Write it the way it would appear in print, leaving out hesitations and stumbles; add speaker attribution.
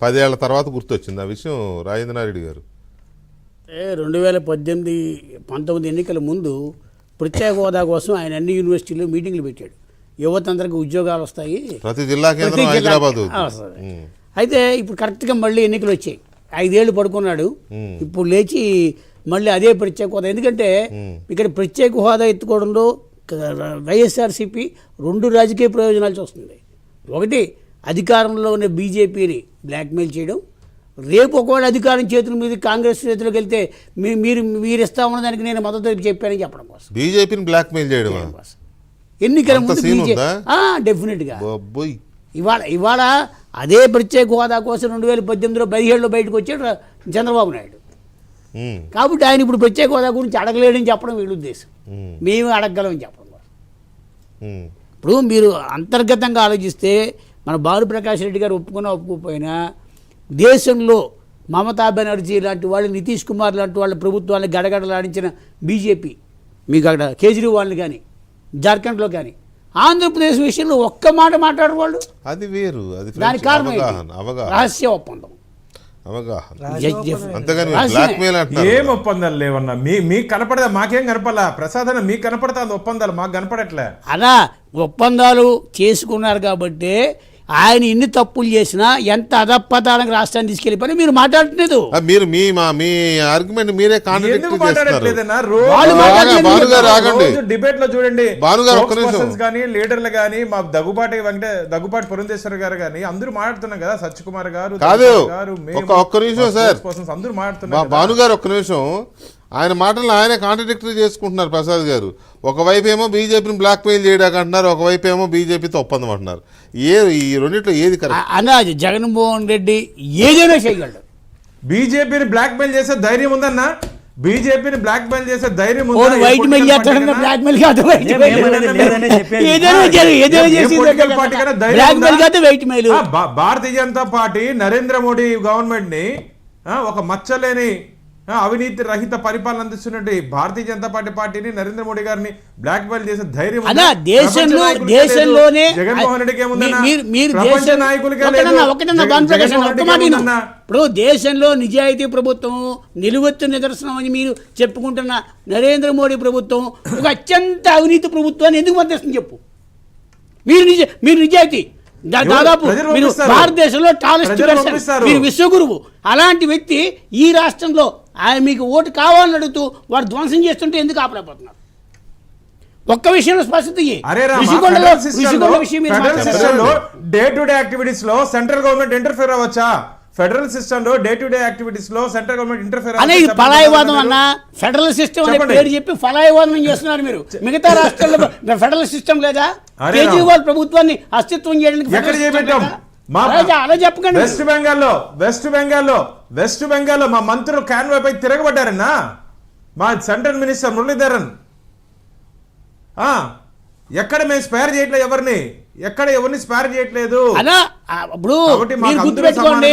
Speaker 1: 10 ఏళ్ల తర్వాత గుర్తొచ్చింది ఆ విషయం రాజేంద్రనారెడ్డి గారు.
Speaker 2: 2018-19 ఎన్నికల ముందు ప్రత్యేక హోదా కోసం ఆయన అన్ని యూనివర్సిటీల్లో మీటింగ్లు పెట్టాడు. యువత అందరికి ఉద్యోగాలు వస్తాయి,
Speaker 1: ప్రతి జిల్లా కేంద్రం హైదరాబాద్.
Speaker 2: అయితే ఇప్పుడు కరెక్ట్గా మళ్ళీ ఎన్నికలు వచ్చాయి. 5 ఏళ్ళు పడుకున్నాడు, ఇప్పుడు లేచి మళ్ళీ అదే ప్రత్యేక హోదా. ఎందుకంటే ఇక్కడ ప్రత్యేక హోదా ఎత్తుకోవడంలో వైఎస్ఆర్సీపీ 2 రాజకీయ ప్రయోజనాలు చూస్తుంది. ఒకటి, అధికారంలో ఉన్న బీజేపీని బ్లాక్మెయిల్ చేయడం. రేపు ఒకవేళ అధికారం చేతుల మీద కాంగ్రెస్ చేతిలోకి వెళ్తే మీరు ఇస్తామన్న దానికి నేను మద్దతు చెప్పానని చెప్పడం కోసం,
Speaker 1: బీజేపీని బ్లాక్మెయిల్ చేయడం కోసం
Speaker 2: ఎన్నికల ముందు డెఫినెట్గా ఇవాళ అదే ప్రత్యేక హోదా కోసం 2018-17లో బయటకు వచ్చాడు చంద్రబాబు నాయుడు. కాబట్టి ఆయన ఇప్పుడు ప్రత్యేక హోదా గురించి అడగలేడని చెప్పడం వీళ్ళ ఉద్దేశం. మేము అడగగలమని చెప్పడం కోసం. ఇప్పుడు మీరు అంతర్గతంగా ఆలోచిస్తే మన భానుప్రకాష్ రెడ్డి గారు ఒప్పుకోకపోయినా దేశంలో మమతా బెనర్జీ లాంటి వాళ్ళు, నితీష్ కుమార్ లాంటి వాళ్ళ ప్రభుత్వాన్ని గడగడలాడించిన బీజేపీ, మీకు అక్కడ కేజ్రీవాల్ని కానీ జార్ఖండ్లో కానీ, ఆంధ్రప్రదేశ్ విషయంలో ఒక్క మాట మాట్లాడరు వాళ్ళు.
Speaker 1: అది వేరు, అది
Speaker 2: దానికి కారణం రహస్య ఒప్పందం.
Speaker 3: ఏం ఒప్పందాలు లేవన్నా? మీకు కనపడదా? మాకేం కనపడలా. ప్రసాద్ అన్న మీకు కనపడతా ఒప్పందాలు, మాకు కనపడట్లే.
Speaker 2: అలా ఒప్పందాలు చేసుకున్నారు కాబట్టి ఆయన ఇన్ని తప్పులు చేసినా ఎంత అధపతానికి రాష్ట్రాన్ని తీసుకెళ్ళిపోయి మీరు మాట్లాడట్లేదు.
Speaker 1: మీరు మీ ఆర్గ్యుమెంట్ మీరే
Speaker 3: డిబేట్ లో చూడండి, కానీ లీడర్లు కానీ మా దగ్గుపాటి పురంధేశ్వర్ గారు కానీ అందరూ మాట్లాడుతున్నారు కదా. సత్యకుమార్ గారు
Speaker 1: ఒక్క నిమిషం సార్,
Speaker 3: అందరూ మాట్లాడుతున్నారు.
Speaker 1: భానుగారు ఒక్క నిమిషం, ఆయన మాటలు ఆయనే కాంట్రడిక్టరీ చేసుకుంటున్నారు ప్రసాద్ గారు. ఒకవైపు ఏమో బీజేపీని బ్లాక్మెయిల్ చేయడానికి అంటున్నారు, ఒకవైపు ఏమో బీజేపీతో ఒప్పందం అంటున్నారు. ఈ రెండిట్లో ఏది కరెక్ట్?
Speaker 2: అన్నది జగన్మోహన్ రెడ్డి ఏదైనా చేయగలడు.
Speaker 3: బీజేపీని బ్లాక్మెయిల్ చేసే ధైర్యం ఉందన్నా? బీజేపీని బ్లాక్మెయిల్ చేసే ధైర్యం భారతీయ జనతా పార్టీ నరేంద్ర మోడీ గవర్నమెంట్ ని ఒక మచ్చలేని అవినీతి రహిత పరిపాలన అందిస్తున్నట్టు భారతీయ జనతా పార్టీని నరేంద్ర మోడీ గారిని బ్లాక్ మెయిల్ చేసే ధైర్యం
Speaker 2: దేశంలోనే
Speaker 3: జగన్మోహన్ రెడ్డికి
Speaker 2: ఇప్పుడు దేశంలో నిజాయితీ ప్రభుత్వం నిలువెత్తు నిదర్శనం అని మీరు చెప్పుకుంటున్న నరేంద్ర మోడీ ప్రభుత్వం ఒక అత్యంత అవినీతి ప్రభుత్వాన్ని ఎందుకు మద్దతు చెప్పు? మీరు నిజాయితీ దాదాపు మీరు భారతదేశంలో టాలెస్ట్ మీరు విశ్వగురువు. అలాంటి వ్యక్తి ఈ రాష్ట్రంలో ఆయన మీకు ఓటు కావాలని అడుగుతూ వాడు ధ్వంసం చేస్తుంటే ఎందుకు ఆపలేకపోతున్నారు? ఒక్క విషయంలో స్పష్టత
Speaker 3: డే టు డే యాక్టివిటీస్ లో సెంట్రల్ గవర్నమెంట్ ఇంటర్ఫియర్ అవ్వచ్చా? ఫెడరల్ సిస్టమ్ లో డే టు డే యాక్టివిటీస్ లో సెంట్రల్ గవర్నమెంట్ ఇంటర్ఫియర్
Speaker 2: అనేది ఫలాయవాదం అన్న. ఫెడరల్ సిస్టమ్ అనే పేరు చెప్పి ఫలాయవాదం చేస్తున్నారు మీరు. మిగతా రాష్ట్రాల్లో ఫెడరల్ సిస్టమ్ లేదా? కేజ్రీవాల్ ప్రభుత్వాన్ని అస్తిత్వం చేయడానికి అలా చెప్పకండి.
Speaker 3: వెస్ట్ బెంగాల్లో మా మంత్రులు కాన్వాయ్ పై తిరగబడ్డారన్నా. మా సెంట్రల్ మినిస్టర్ మురళీధరన్ ఎక్కడ మేము స్పేర్ చేయట్లేదు, ఎవరిని స్పేర్ చేయట్లేదు.
Speaker 2: అలా ఇప్పుడు గుర్తుపెట్టుకోండి.